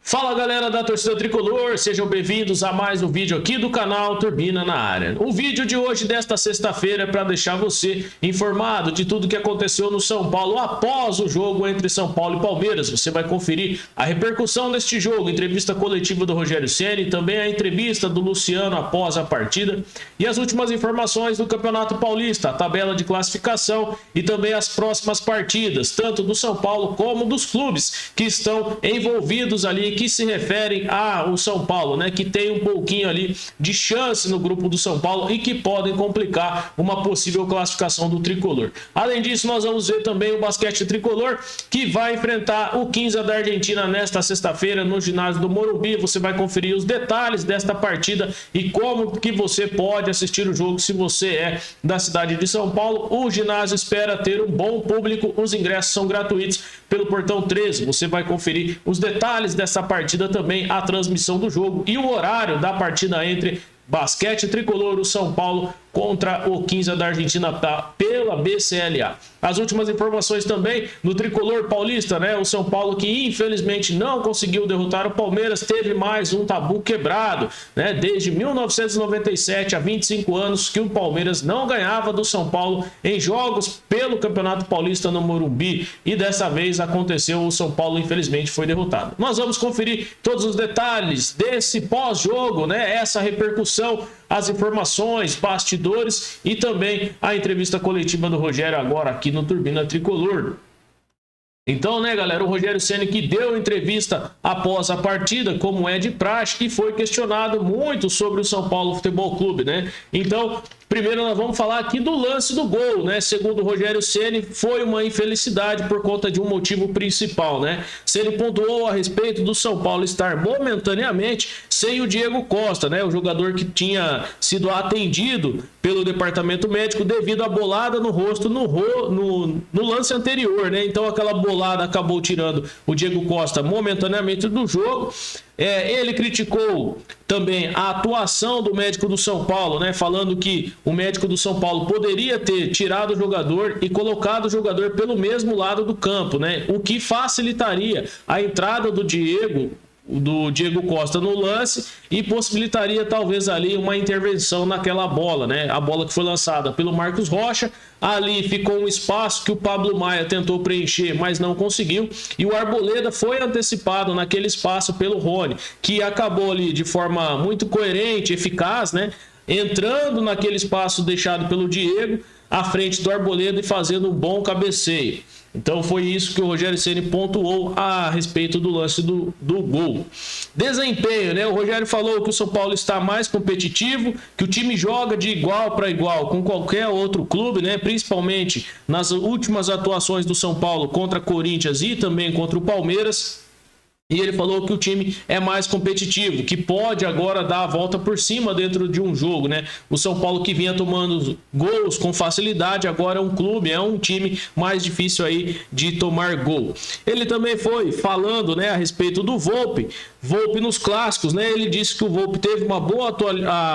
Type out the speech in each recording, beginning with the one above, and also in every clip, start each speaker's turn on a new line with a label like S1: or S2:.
S1: Fala galera da torcida tricolor, sejam bem-vindos a mais um vídeo aqui do canal Turbina na Área. O vídeo de hoje, desta sexta-feira, é para deixar você informado de tudo que aconteceu no São Paulo após o jogo entre São Paulo e Palmeiras. Você vai conferir a repercussão deste jogo, entrevista coletiva do Rogério Ceni, também a entrevista do Luciano após a partida e as últimas informações do Campeonato Paulista, a tabela de classificação e também as próximas partidas, tanto do São Paulo como dos clubes que estão envolvidos ali, que se referem ao São Paulo, né, que tem um pouquinho ali de chance no grupo do São Paulo e que podem complicar uma possível classificação do tricolor. Além disso, nós vamos ver também o basquete tricolor, que vai enfrentar o 15 da Argentina nesta sexta-feira no ginásio do Morumbi. Você vai conferir os detalhes desta partida e como que você pode assistir o jogo se você é da cidade de São Paulo. O ginásio espera ter um bom público, os ingressos são gratuitos pelo portão 13. Você vai conferir os detalhes dessa partida, também a transmissão do jogo e o horário da partida entre basquete tricolor, o São Paulo contra o 15 da Argentina pela BCLA. As últimas informações também no tricolor paulista, né? O São Paulo, que infelizmente não conseguiu derrotar o Palmeiras, teve mais um tabu quebrado, né? Desde 1997, há 25 anos, que o Palmeiras não ganhava do São Paulo em jogos pelo Campeonato Paulista no Morumbi, e dessa vez aconteceu, o São Paulo infelizmente foi derrotado. Nós vamos conferir todos os detalhes desse pós-jogo, né? Essa repercussão, as informações, bastidores e também a entrevista coletiva do Rogério agora aqui no Turbina Tricolor. Então, né, galera, o Rogério Ceni, que deu entrevista após a partida, como é de praxe, e foi questionado muito sobre o São Paulo Futebol Clube, né? Então, primeiro nós vamos falar aqui do lance do gol, né? Segundo o Rogério Ceni, foi uma infelicidade por conta de um motivo principal, né? Ceni pontuou a respeito do São Paulo estar momentaneamente sem o Diego Costa, né? O jogador que tinha sido atendido pelo departamento médico devido à bolada no rosto no lance anterior, né? Então aquela bolada acabou tirando o Diego Costa momentaneamente do jogo. Ele criticou também a atuação do médico do São Paulo, né? Falando que o médico do São Paulo poderia ter tirado o jogador e colocado o jogador pelo mesmo lado do campo, né? O que facilitaria a entrada do Diego Costa no lance e possibilitaria talvez ali uma intervenção naquela bola, né? A bola que foi lançada pelo Marcos Rocha, ali ficou um espaço que o Pablo Maia tentou preencher, mas não conseguiu, e o Arboleda foi antecipado naquele espaço pelo Rony, que acabou ali de forma muito coerente, eficaz, né? Entrando naquele espaço deixado pelo Diego, à frente do Arboleda, e fazendo um bom cabeceio. Então foi isso que o Rogério Ceni pontuou a respeito do lance do gol. Desempenho, né? O Rogério falou que o São Paulo está mais competitivo, que o time joga de igual para igual com qualquer outro clube, né? Principalmente nas últimas atuações do São Paulo contra Corinthians e também contra o Palmeiras. E ele falou que o time é mais competitivo, que pode agora dar a volta por cima dentro de um jogo, né? O São Paulo, que vinha tomando gols com facilidade, agora é um clube, é um time mais difícil aí de tomar gol. Ele também foi falando, né, a respeito do Volpi nos clássicos, né? Ele disse que o Volpi teve uma boa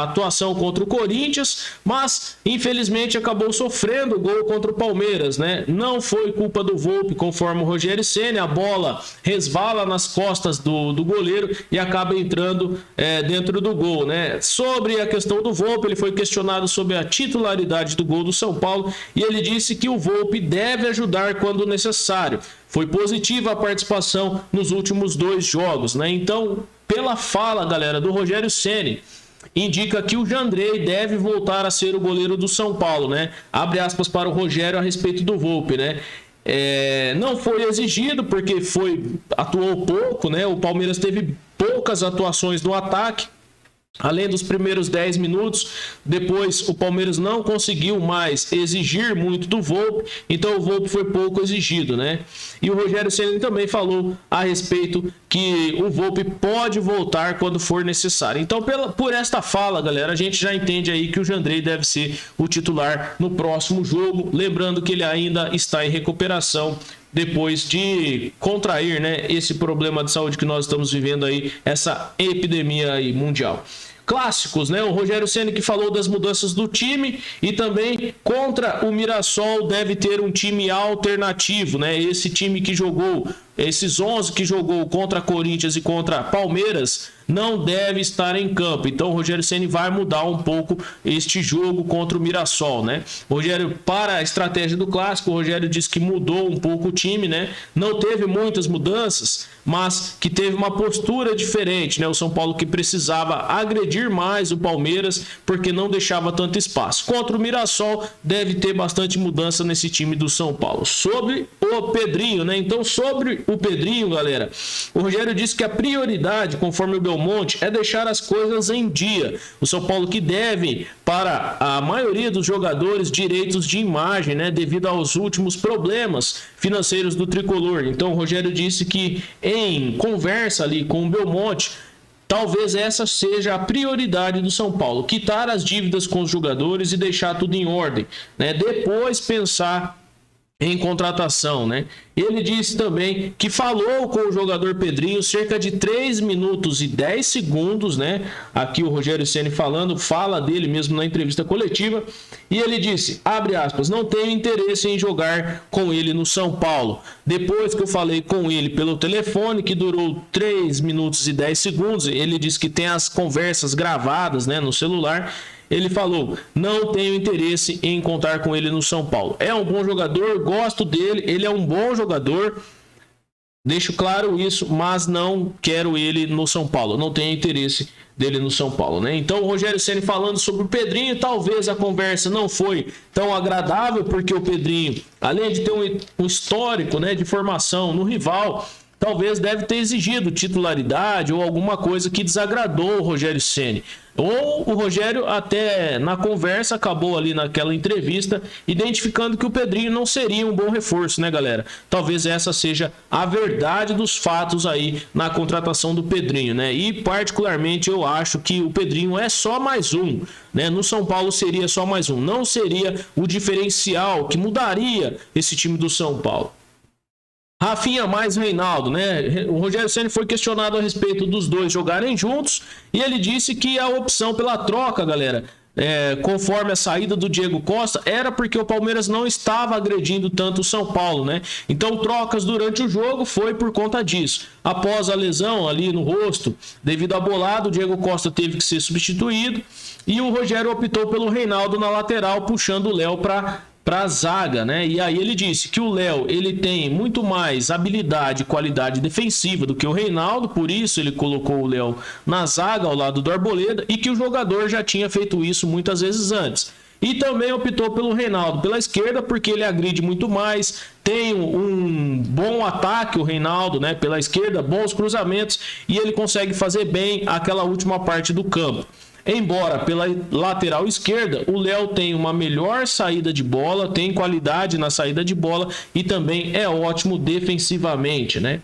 S1: atuação contra o Corinthians, mas infelizmente acabou sofrendo gol contra o Palmeiras, né? Não foi culpa do Volpi, conforme o Rogério Ceni, a bola resvala nas costas do goleiro e acaba entrando dentro do gol, né? Sobre a questão do Volpi, ele foi questionado sobre a titularidade do gol do São Paulo e ele disse que o Volpi deve ajudar quando necessário. Foi positiva a participação nos últimos 2 jogos, né? Então, pela fala, galera, do Rogério Ceni, indica que o Jandrei deve voltar a ser o goleiro do São Paulo, né? Abre aspas para o Rogério a respeito do Volpi, né? Não foi exigido porque atuou pouco, né? O Palmeiras teve poucas atuações no ataque, além dos primeiros 10 minutos. Depois o Palmeiras não conseguiu mais exigir muito do Volpi, então o Volpi foi pouco exigido, né? E o Rogério Ceni também falou a respeito que o Volpi pode voltar quando for necessário. Então, por esta fala, galera, a gente já entende aí que o Jandrei deve ser o titular no próximo jogo, lembrando que ele ainda está em recuperação depois de contrair, né, esse problema de saúde que nós estamos vivendo aí, essa epidemia aí mundial. Clássicos, né? O Rogério Ceni, que falou das mudanças do time e também contra o Mirassol deve ter um time alternativo, né? Esse time que jogou esses 11 que jogou contra Corinthians e contra Palmeiras não deve estar em campo. Então o Rogério Ceni vai mudar um pouco este jogo contra o Mirassol, né? O Rogério, para a estratégia do clássico, o Rogério disse que mudou um pouco o time, né? Não teve muitas mudanças, mas que teve uma postura diferente, né? O São Paulo que precisava agredir mais o Palmeiras porque não deixava tanto espaço. Contra o Mirassol deve ter bastante mudança nesse time do São Paulo. Sobre o Pedrinho, né? Então, sobre o Pedrinho, galera, o Rogério disse que a prioridade, conforme o Belmonte, é deixar as coisas em dia. O São Paulo que deve, para a maioria dos jogadores, direitos de imagem, né? Devido aos últimos problemas financeiros do tricolor. Então, o Rogério disse que em conversa ali com o Belmonte, talvez essa seja a prioridade do São Paulo, quitar as dívidas com os jogadores e deixar tudo em ordem, né? Depois pensar em contratação, né? Ele disse também que falou com o jogador Pedrinho cerca de 3 minutos e 10 segundos, né? Aqui o Rogério Ceni falando, fala dele mesmo na entrevista coletiva, e ele disse, abre aspas, não tenho interesse em jogar com ele no São Paulo. Depois que eu falei com ele pelo telefone, que durou 3 minutos e 10 segundos, ele disse que tem as conversas gravadas, né, no celular. Ele falou, não tenho interesse em contar com ele no São Paulo. É um bom jogador, gosto dele, ele é um bom jogador, deixo claro isso, mas não quero ele no São Paulo, não tenho interesse dele no São Paulo, né? Então o Rogério Ceni falando sobre o Pedrinho, talvez a conversa não foi tão agradável, porque o Pedrinho, além de ter um histórico, né, de formação no rival, talvez deve ter exigido titularidade ou alguma coisa que desagradou o Rogério Ceni. Ou o Rogério até na conversa acabou ali naquela entrevista identificando que o Pedrinho não seria um bom reforço, né, galera? Talvez essa seja a verdade dos fatos aí na contratação do Pedrinho, né? E particularmente eu acho que o Pedrinho é só mais um, né? No São Paulo seria só mais um, não seria o diferencial que mudaria esse time do São Paulo. Rafinha mais Reinaldo, né? O Rogério Ceni foi questionado a respeito dos dois jogarem juntos e ele disse que a opção pela troca, galera, conforme a saída do Diego Costa, era porque o Palmeiras não estava agredindo tanto o São Paulo, né? Então trocas durante o jogo foi por conta disso. Após a lesão ali no rosto, devido à bolada, o Diego Costa teve que ser substituído e o Rogério optou pelo Reinaldo na lateral, puxando o Léo para a zaga, né? E aí ele disse que o Léo, ele tem muito mais habilidade e qualidade defensiva do que o Reinaldo, por isso ele colocou o Léo na zaga ao lado do Arboleda e que o jogador já tinha feito isso muitas vezes antes. E também optou pelo Reinaldo pela esquerda porque ele agride muito mais, tem um bom ataque o Reinaldo, né, pela esquerda, bons cruzamentos e ele consegue fazer bem aquela última parte do campo. Embora pela lateral esquerda, o Léo tem uma melhor saída de bola, tem qualidade na saída de bola e também é ótimo defensivamente, né?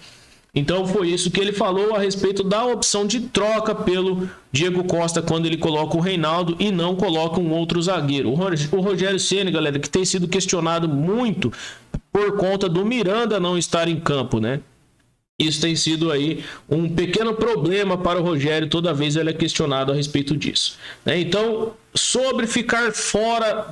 S1: Então foi isso que ele falou a respeito da opção de troca pelo Diego Costa quando ele coloca o Reinaldo e não coloca um outro zagueiro. O Rogério Ceni, galera, que tem sido questionado muito por conta do Miranda não estar em campo, né? Isso tem sido aí um pequeno problema para o Rogério, toda vez ele é questionado a respeito disso, né? Então, sobre ficar fora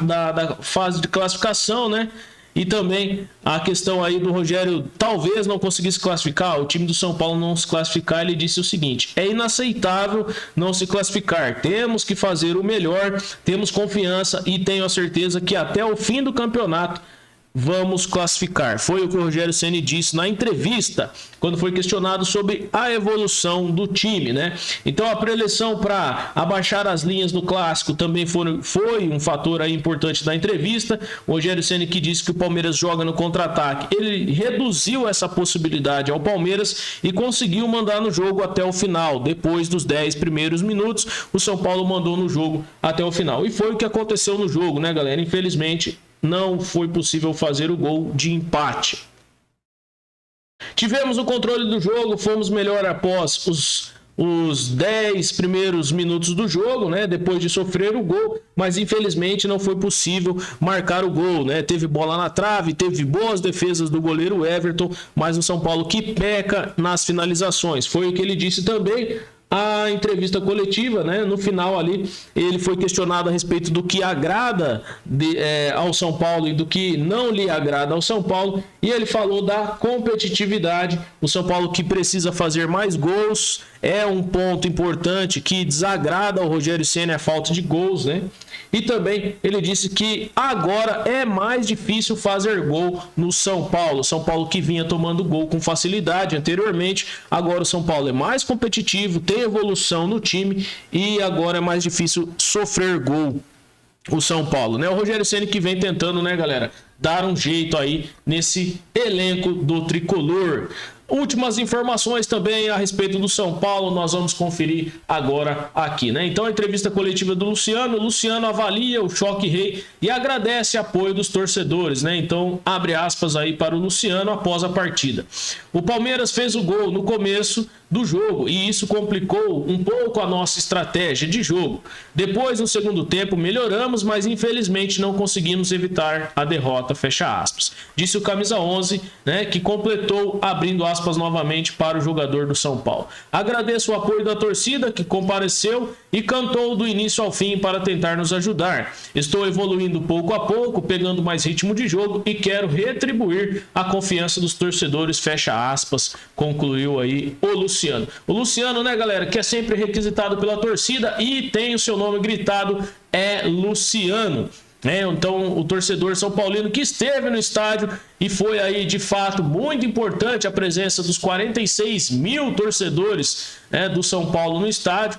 S1: da fase de classificação, né? E também a questão aí do Rogério talvez não conseguisse classificar, o time do São Paulo não se classificar, ele disse o seguinte: é inaceitável não se classificar, temos que fazer o melhor, temos confiança e tenho a certeza que até o fim do campeonato vamos classificar. Foi o que o Rogério Ceni disse na entrevista, quando foi questionado sobre a evolução do time, né? Então a preleção para abaixar as linhas no clássico também foi um fator aí importante da entrevista. O Rogério Ceni que disse que o Palmeiras joga no contra-ataque, ele reduziu essa possibilidade ao Palmeiras e conseguiu mandar no jogo até o final. Depois dos 10 primeiros minutos, o São Paulo mandou no jogo até o final. E foi o que aconteceu no jogo, né, galera? Infelizmente, não foi possível fazer o gol de empate. Tivemos o controle do jogo, fomos melhor após os 10 primeiros minutos do jogo, né? Depois de sofrer o gol, mas infelizmente não foi possível marcar o gol, né? Teve bola na trave, teve boas defesas do goleiro Everton, mas o São Paulo que peca nas finalizações. Foi o que ele disse também a entrevista coletiva, né? No final ali, ele foi questionado a respeito do que agrada ao São Paulo e do que não lhe agrada ao São Paulo, e ele falou da competitividade. O São Paulo que precisa fazer mais gols, é um ponto importante que desagrada ao Rogério Ceni, a falta de gols, né? E também ele disse que agora é mais difícil fazer gol no São Paulo. São Paulo que vinha tomando gol com facilidade anteriormente, agora o São Paulo é mais competitivo, tem evolução no time e agora é mais difícil sofrer gol o São Paulo, né? O Rogério Ceni que vem tentando, né, galera, dar um jeito aí nesse elenco do tricolor. Últimas informações também a respeito do São Paulo, nós vamos conferir agora aqui, né? Então, a entrevista coletiva do Luciano. Luciano avalia o choque rei e agradece o apoio dos torcedores, né? Então, abre aspas aí para o Luciano após a partida. O Palmeiras fez o gol no começo do jogo e isso complicou um pouco a nossa estratégia de jogo. Depois, no segundo tempo, melhoramos, mas infelizmente não conseguimos evitar a derrota, fecha aspas. Disse o camisa 11, né, que completou abrindo aspas novamente para o jogador do São Paulo. Agradeço o apoio da torcida que compareceu e cantou do início ao fim para tentar nos ajudar. Estou evoluindo pouco a pouco, pegando mais ritmo de jogo e quero retribuir a confiança dos torcedores, fecha aspas, concluiu aí o Luciano. O Luciano, né, galera, que é sempre requisitado pela torcida e tem o seu nome gritado, é Luciano. Então, o torcedor são paulino que esteve no estádio e foi aí, de fato, muito importante a presença dos 46 mil torcedores, do São Paulo no estádio.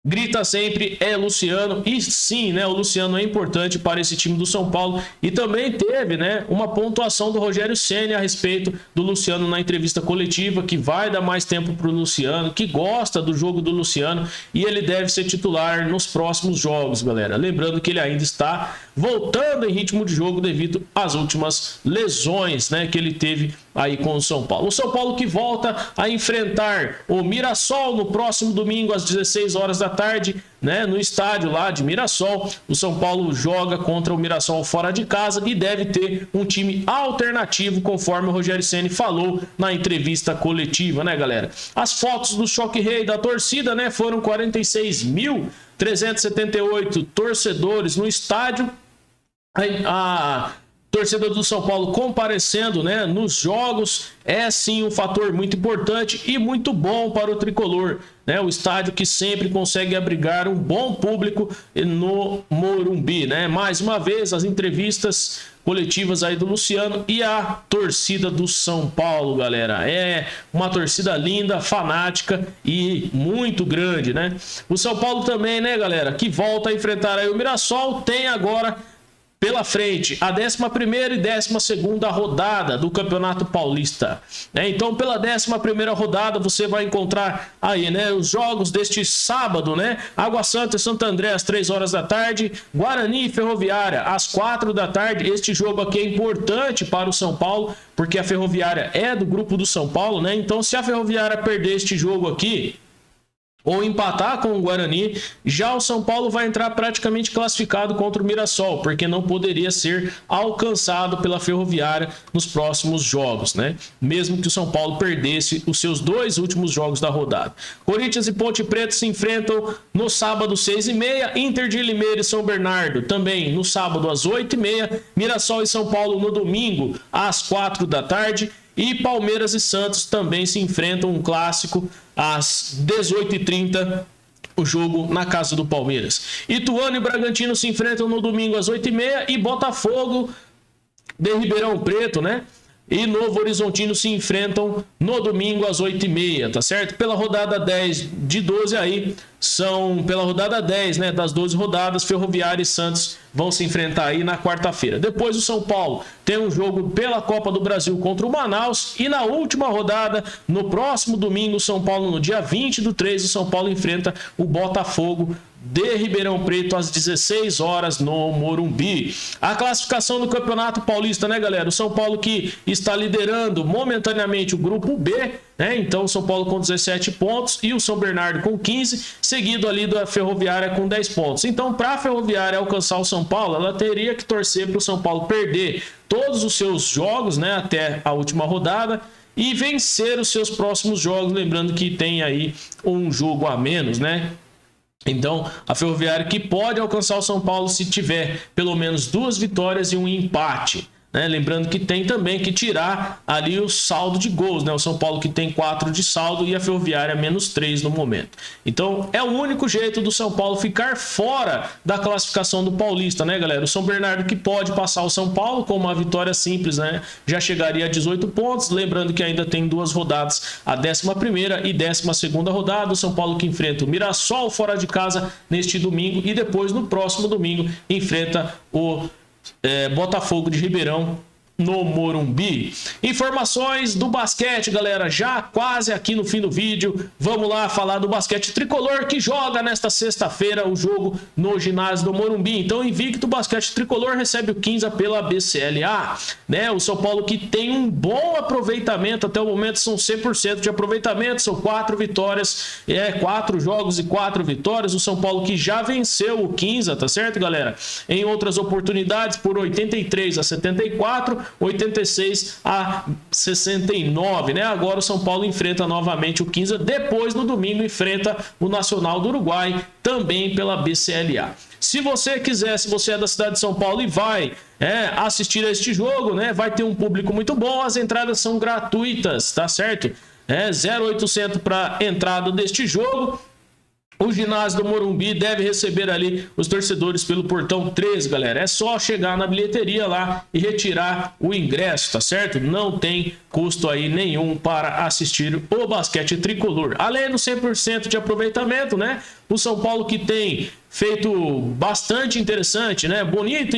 S1: Grita sempre, é Luciano, e sim, né, o Luciano é importante para esse time do São Paulo, e também teve, né, uma pontuação do Rogério Ceni a respeito do Luciano na entrevista coletiva, que vai dar mais tempo para o Luciano, que gosta do jogo do Luciano, e ele deve ser titular nos próximos jogos, galera. Lembrando que ele ainda está voltando em ritmo de jogo devido às últimas lesões, né, que ele teve aí com o São Paulo. O São Paulo que volta a enfrentar o Mirassol no próximo domingo às 16 horas da tarde, né, no estádio lá de Mirassol. O São Paulo joga contra o Mirassol fora de casa e deve ter um time alternativo, conforme o Rogério Ceni falou na entrevista coletiva, né, galera? As fotos do choque rei da torcida, né, foram 46.378 torcedores no estádio. A torcida do São Paulo comparecendo, né, nos jogos é sim um fator muito importante e muito bom para o tricolor, né? O estádio que sempre consegue abrigar um bom público no Morumbi, né? Mais uma vez as entrevistas coletivas aí do Luciano e a torcida do São Paulo, galera. É uma torcida linda, fanática e muito grande, né? O São Paulo também, né, galera, que volta a enfrentar aí o Mirassol, tem agora pela frente a 11ª e 12ª rodada do Campeonato Paulista. Então, pela 11ª rodada, você vai encontrar aí, né, os jogos deste sábado, né? Água Santa e Santo André às 3 horas da tarde, Guarani e Ferroviária às 4 da tarde. Este jogo aqui é importante para o São Paulo, porque a Ferroviária é do grupo do São Paulo, né? Então, se a Ferroviária perder este jogo aqui, ou empatar com o Guarani, já o São Paulo vai entrar praticamente classificado contra o Mirassol, porque não poderia ser alcançado pela Ferroviária nos próximos jogos, né? Mesmo que o São Paulo perdesse os seus 2 últimos jogos da rodada. Corinthians e Ponte Preta se enfrentam no sábado 6h30, Inter de Limeira e São Bernardo também no sábado às 8h30, Mirassol e São Paulo no domingo às 4 da tarde, e Palmeiras e Santos também se enfrentam, um clássico, às 18h30, o jogo na casa do Palmeiras. Ituano e Bragantino se enfrentam no domingo às 8h30 e Botafogo de Ribeirão Preto, né, e Novo Horizontino se enfrentam no domingo às 8h30, tá certo? Pela rodada 10 de 12 aí, pela rodada 10, né, das 12 rodadas, Ferroviária e Santos vão se enfrentar aí na quarta-feira. Depois o São Paulo tem um jogo pela Copa do Brasil contra o Manaus e na última rodada, no próximo domingo, o São Paulo, no dia 20/3, o São Paulo enfrenta o Botafogo de Ribeirão Preto às 16 horas no Morumbi. A classificação do Campeonato Paulista, né, galera? O São Paulo que está liderando momentaneamente o grupo B, né? Então o São Paulo com 17 pontos e o São Bernardo com 15, seguido ali da Ferroviária com 10 pontos. Então, para a Ferroviária alcançar o São Paulo, ela teria que torcer para o São Paulo perder todos os seus jogos, né, até a última rodada, e vencer os seus próximos jogos, lembrando que tem aí um jogo a menos, né? Então, a Ferroviária que pode alcançar o São Paulo se tiver pelo menos 2 vitórias e um empate, né? Lembrando que tem também que tirar ali o saldo de gols, né? O São Paulo que tem 4 de saldo e a Ferroviária menos 3 no momento. Então, é o único jeito do São Paulo ficar fora da classificação do Paulista, né, galera? O São Bernardo que pode passar o São Paulo com uma vitória simples, né? Já chegaria a 18 pontos. Lembrando que ainda tem 2 rodadas, a 11ª e 12ª rodada. O São Paulo que enfrenta o Mirassol fora de casa neste domingo e depois no próximo domingo enfrenta o Botafogo de Ribeirão no Morumbi. Informações do basquete, galera, já quase aqui no fim do vídeo. Vamos lá falar do basquete tricolor que joga nesta sexta-feira o jogo no ginásio do Morumbi. Então, invicto, o basquete tricolor recebe o 15 pela BCLA, né? O São Paulo que tem um bom aproveitamento, até o momento são 100% de aproveitamento, são 4 vitórias, 4 jogos e 4 vitórias. O São Paulo que já venceu o 15, tá certo, galera? Em outras oportunidades por 83-74, 86-69, né? Agora o São Paulo enfrenta novamente o 15, depois no domingo enfrenta o Nacional do Uruguai, também pela BCLA. Se você quiser, se você é da cidade de São Paulo e vai assistir a este jogo, né? Vai ter um público muito bom, as entradas são gratuitas, tá certo? 0,800 para entrada deste jogo. O ginásio do Morumbi deve receber ali os torcedores pelo portão 13, galera. É só chegar na bilheteria lá e retirar o ingresso, tá certo? Não tem custo aí nenhum para assistir o basquete tricolor. Além do 100% de aproveitamento, né? O São Paulo que tem feito bastante interessante, né? Bonito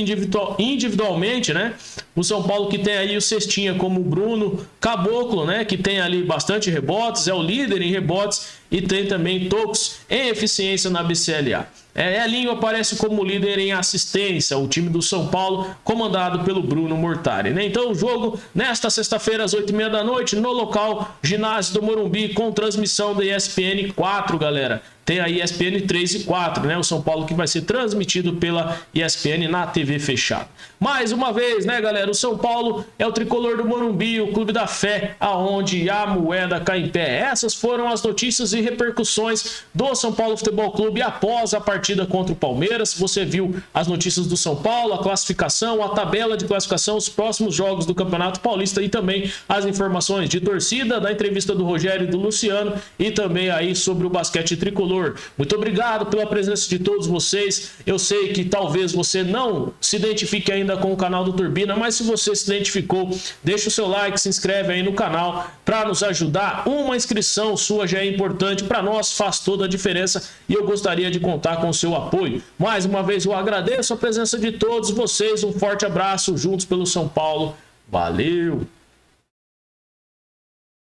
S1: individualmente, né? O São Paulo que tem aí o cestinha como o Bruno Caboclo, né? Que tem ali bastante rebotes, é o líder em rebotes e tem também tocos em eficiência na BCLA. Elinho aparece como líder em assistência, o time do São Paulo, comandado pelo Bruno Mortari, né? Então o jogo nesta sexta-feira às 8h30 da noite, no local ginásio do Morumbi, com transmissão da ESPN 4, galera. Tem a ESPN 3 e 4, né? O São Paulo que vai ser transmitido pela ESPN na TV fechada. Mais uma vez, né, galera? O São Paulo é o tricolor do Morumbi, o clube da fé, aonde a moeda cai em pé. Essas foram as notícias e repercussões do São Paulo Futebol Clube após a partida contra o Palmeiras. Você viu as notícias do São Paulo, a classificação, a tabela de classificação, os próximos jogos do Campeonato Paulista e também as informações de torcida, da entrevista do Rogério e do Luciano e também aí sobre o basquete tricolor. Muito obrigado pela presença de todos vocês. Eu sei que talvez você não se identifique ainda com o canal do Turbina, mas se você se identificou, deixa o seu like, se inscreve aí no canal para nos ajudar. Uma inscrição sua já é importante para nós, faz toda a diferença e eu gostaria de contar com o seu apoio. Mais uma vez eu agradeço a presença de todos vocês, um forte abraço, juntos pelo São Paulo. Valeu!